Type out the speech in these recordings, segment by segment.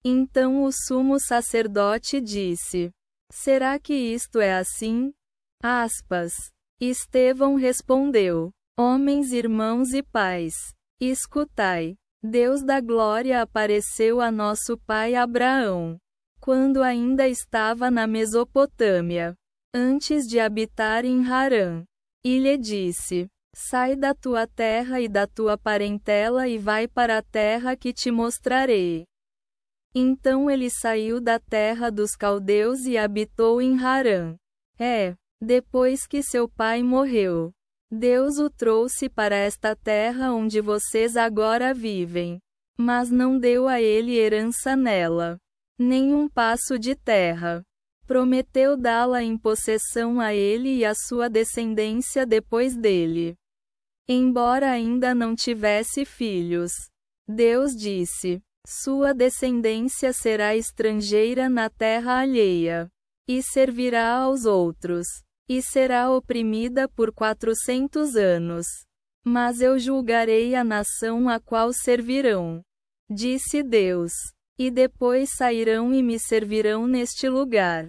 Então o sumo sacerdote disse: será que isto é assim? Aspas. Estevão respondeu: homens, irmãos e pais, escutai. Deus da glória apareceu a nosso pai Abraão, quando ainda estava na Mesopotâmia, antes de habitar em Harã. E lhe disse: sai da tua terra e da tua parentela e vai para a terra que te mostrarei. Então ele saiu da terra dos caldeus e habitou em Harã. Depois que seu pai morreu, Deus o trouxe para esta terra onde vocês agora vivem. Mas não deu a ele herança nela, nem um passo de terra. Prometeu dá-la em possessão a ele e à sua descendência depois dele. Embora ainda não tivesse filhos, Deus disse: sua descendência será estrangeira na terra alheia, e servirá aos outros, e será oprimida por 400 anos. Mas eu julgarei a nação a qual servirão, disse Deus, e depois sairão e me servirão neste lugar.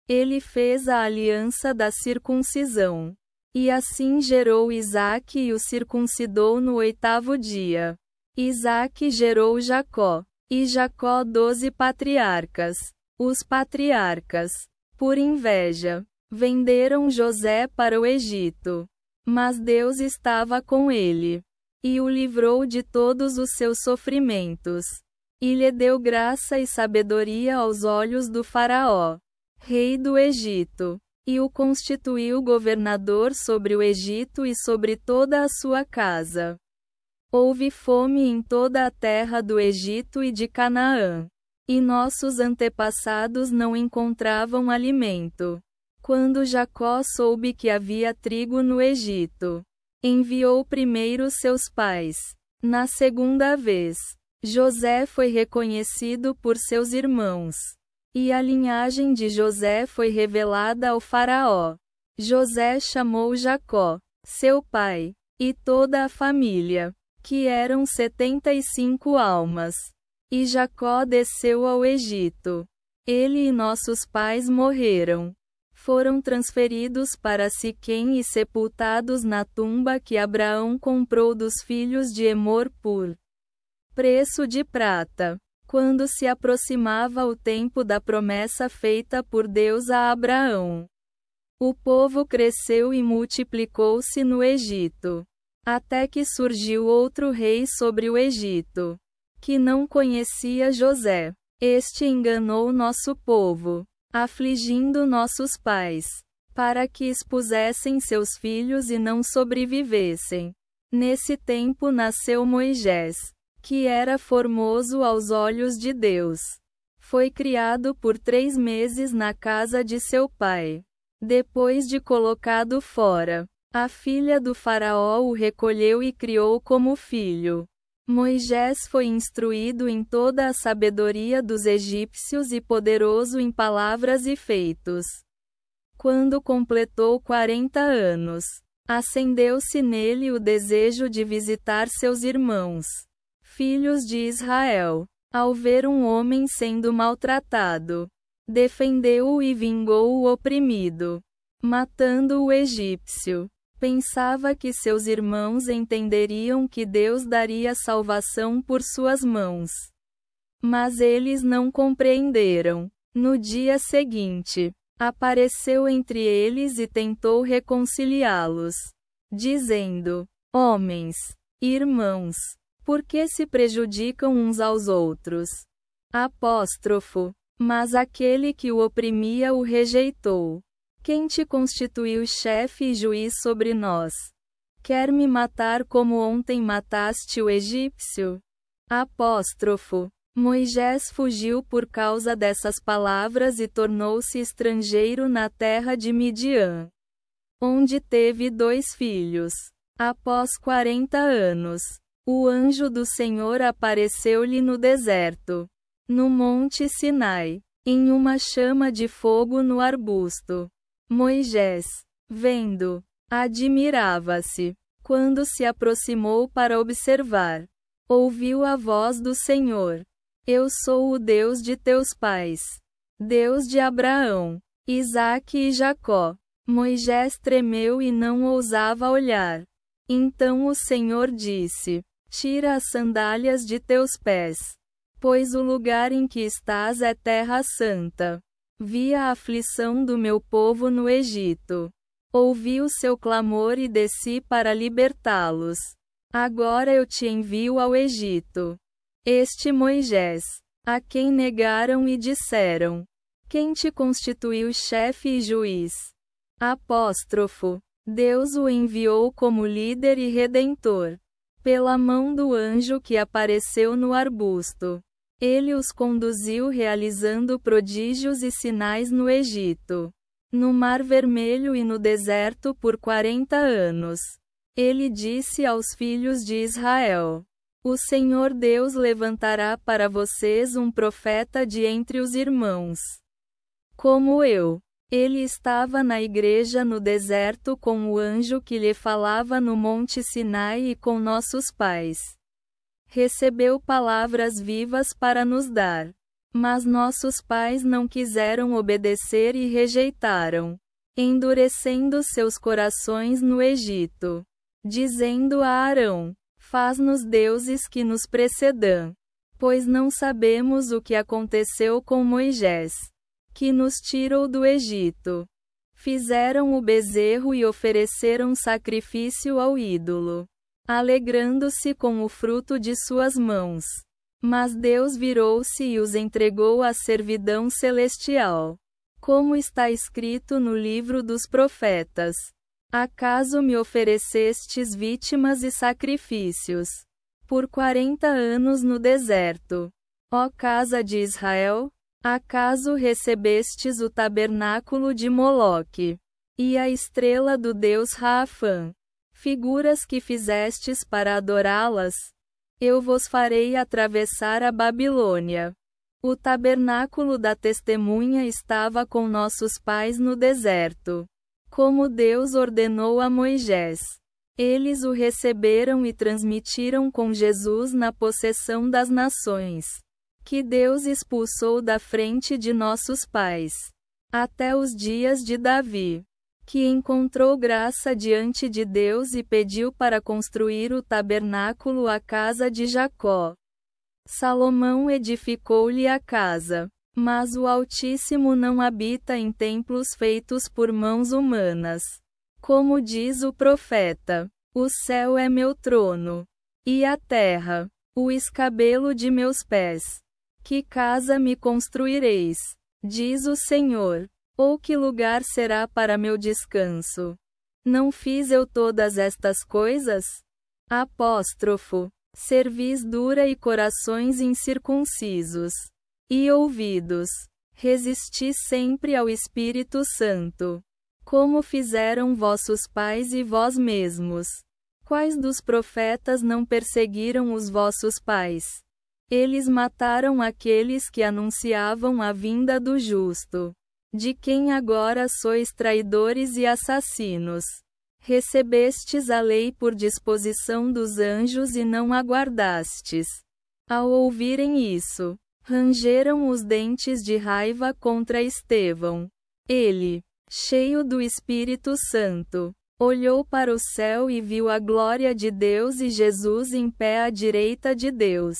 Ele fez a aliança da circuncisão, e assim gerou Isaque e o circuncidou no 8º dia. Isaque gerou Jacó, e Jacó 12 patriarcas. Os patriarcas, por inveja, venderam José para o Egito. Mas Deus estava com ele, e o livrou de todos os seus sofrimentos, e lhe deu graça e sabedoria aos olhos do Faraó, rei do Egito, e o constituiu governador sobre o Egito e sobre toda a sua casa. Houve fome em toda a terra do Egito e de Canaã, e nossos antepassados não encontravam alimento. Quando Jacó soube que havia trigo no Egito, enviou primeiro seus pais. Na segunda vez, José foi reconhecido por seus irmãos, e a linhagem de José foi revelada ao Faraó. José chamou Jacó, seu pai, e toda a família, que eram 75 almas. E Jacó desceu ao Egito. Ele e nossos pais morreram. Foram transferidos para Siquém e sepultados na tumba que Abraão comprou dos filhos de Emor por preço de prata. Quando se aproximava o tempo da promessa feita por Deus a Abraão, o povo cresceu e multiplicou-se no Egito, até que surgiu outro rei sobre o Egito, que não conhecia José. Este enganou nosso povo, afligindo nossos pais, para que expusessem seus filhos e não sobrevivessem. Nesse tempo nasceu Moisés, que era formoso aos olhos de Deus. Foi criado por 3 meses na casa de seu pai. Depois de colocado fora, a filha do faraó o recolheu e criou como filho. Moisés foi instruído em toda a sabedoria dos egípcios e poderoso em palavras e feitos. Quando completou 40 anos, acendeu-se nele o desejo de visitar seus irmãos, filhos de Israel. Ao ver um homem sendo maltratado, defendeu-o e vingou o oprimido, matando o egípcio. Pensava que seus irmãos entenderiam que Deus daria salvação por suas mãos. Mas eles não compreenderam. No dia seguinte, apareceu entre eles e tentou reconciliá-los, dizendo: homens, irmãos, por que se prejudicam uns aos outros? Mas aquele que o oprimia o rejeitou. Quem te constituiu chefe e juiz sobre nós? Quer me matar como ontem mataste o egípcio? Moisés fugiu por causa dessas palavras e tornou-se estrangeiro na terra de Midian, onde teve 2 filhos. Após 40 anos, o anjo do Senhor apareceu-lhe no deserto, no monte Sinai, em uma chama de fogo no arbusto. Moisés, vendo, admirava-se. Quando se aproximou para observar, ouviu a voz do Senhor. Eu sou o Deus de teus pais, Deus de Abraão, Isaque e Jacó. Moisés tremeu e não ousava olhar. Então o Senhor disse: Tira as sandálias de teus pés, pois o lugar em que estás é terra santa. Vi a aflição do meu povo no Egito. Ouvi o seu clamor e desci para libertá-los. Agora eu te envio ao Egito. Este Moisés, a quem negaram e disseram: Quem te constituiu chefe e juiz? Deus o enviou como líder e redentor. Pela mão do anjo que apareceu no arbusto. Ele os conduziu realizando prodígios e sinais no Egito, no Mar Vermelho e no deserto por 40 anos. Ele disse aos filhos de Israel: O Senhor Deus levantará para vocês um profeta de entre os irmãos, como eu. Ele estava na igreja no deserto com o anjo que lhe falava no Monte Sinai e com nossos pais. Recebeu palavras vivas para nos dar. Mas nossos pais não quiseram obedecer e rejeitaram, endurecendo seus corações no Egito, dizendo a Arão: Faz-nos deuses que nos precedam, pois não sabemos o que aconteceu com Moisés, que nos tirou do Egito. Fizeram o bezerro e ofereceram sacrifício ao ídolo, alegrando-se com o fruto de suas mãos. Mas Deus virou-se e os entregou à servidão celestial. Como está escrito no livro dos profetas: Acaso me oferecestes vítimas e sacrifícios por 40 anos no deserto, ó casa de Israel? Acaso recebestes o tabernáculo de Moloque e a estrela do deus Raafã, figuras que fizestes para adorá-las? Eu vos farei atravessar a Babilônia. O tabernáculo da testemunha estava com nossos pais no deserto, como Deus ordenou a Moisés. Eles o receberam e transmitiram com Jesus na possessão das nações, que Deus expulsou da frente de nossos pais, até os dias de Davi, que encontrou graça diante de Deus e pediu para construir o tabernáculo à casa de Jacó. Salomão edificou-lhe a casa, mas o Altíssimo não habita em templos feitos por mãos humanas. Como diz o profeta: O céu é meu trono, e a terra, o escabelo de meus pés. Que casa me construireis? Diz o Senhor. Ou que lugar será para meu descanso? Não fiz eu todas estas coisas? Cerviz dura e corações incircuncisos, e ouvidos. Resisti sempre ao Espírito Santo. Como fizeram vossos pais e vós mesmos? Quais dos profetas não perseguiram os vossos pais? Eles mataram aqueles que anunciavam a vinda do justo, de quem agora sois traidores e assassinos. Recebestes a lei por disposição dos anjos e não a guardastes. Ao ouvirem isso, rangeram os dentes de raiva contra Estevão. Ele, cheio do Espírito Santo, olhou para o céu e viu a glória de Deus e Jesus em pé à direita de Deus,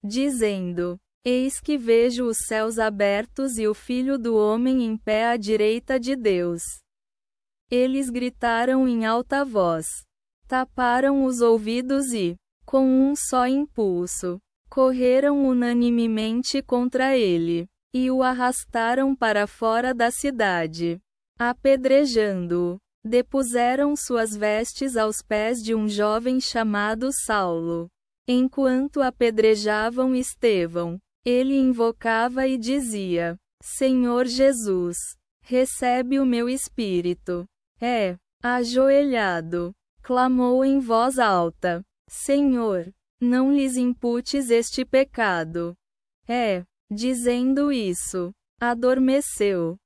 dizendo: Eis que vejo os céus abertos e o Filho do Homem em pé à direita de Deus. Eles gritaram em alta voz, taparam os ouvidos e, com um só impulso, correram unanimemente contra ele, e o arrastaram para fora da cidade, apedrejando-o. Depuseram suas vestes aos pés de um jovem chamado Saulo. Enquanto apedrejavam Estevão, ele invocava e dizia: Senhor Jesus, recebe o meu espírito. Ajoelhado, clamou em voz alta: Senhor, não lhes imputes este pecado. Dizendo isso, adormeceu.